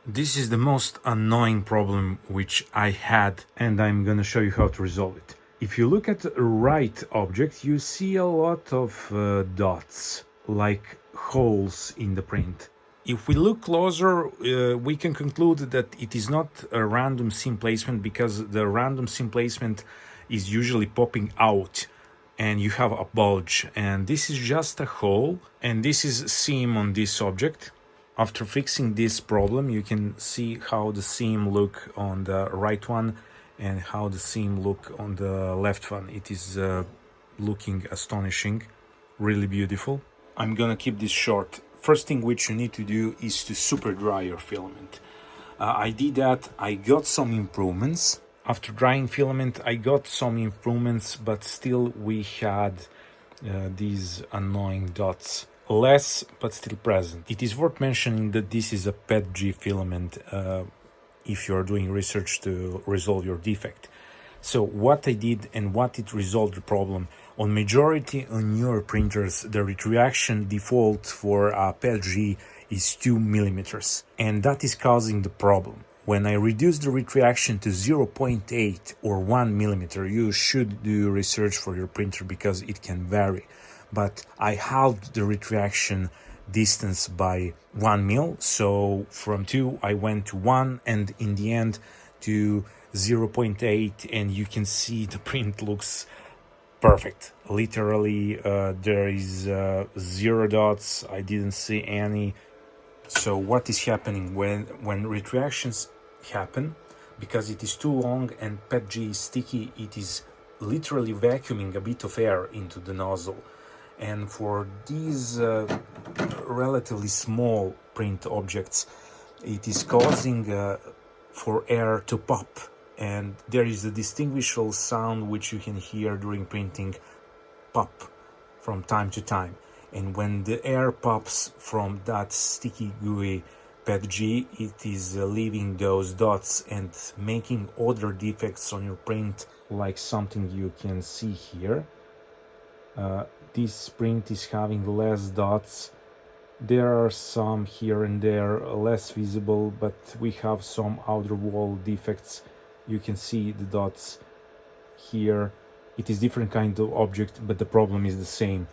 This is the most annoying problem which I had, and I'm gonna show you how to resolve it. If you look at the right object, you see a lot of dots, like holes in the print. If we look closer, we can conclude that it is not a random seam placement, because the random seam placement is usually popping out and you have a bulge, and this is just a hole, and this is a seam on this object. After fixing this problem, you can see how the seam look on the right one and how the seam look on the left one. It is looking astonishing, really beautiful. I'm gonna keep this short. First thing which you need to do is to super dry your filament. I did that. I got some improvements. After drying filament, I got some improvements, but still we had these annoying dots. Less, but still present. It is worth mentioning that this is a PETG filament if you're doing research to resolve your defect. So what I did and what it resolved the problem, on majority on your printers, the retraction default for PETG is 2 millimeters, and that is causing the problem. When I reduce the retraction to 0.8 or 1 millimeter, you should do research for your printer because it can vary. But I halved the retraction distance by 1 mil, so from 2 I went to 1, and in the end to 0.8, and you can see the print looks perfect. Literally there is 0 dots. I didn't see any. So what is happening when retractions happen, because it is too long and PETG is sticky, it is literally vacuuming a bit of air into the nozzle. And for these relatively small print objects, it is causing for air to pop, and there is a distinguishable sound which you can hear during printing, pop, from time to time. And when the air pops from that sticky gooey PETG, it is leaving those dots and making other defects on your print, like something you can see here. This print is having less dots. There are some here and there less visible, but we have some outer wall defects. You can see the dots here. It is different kind of object, but the problem is the same.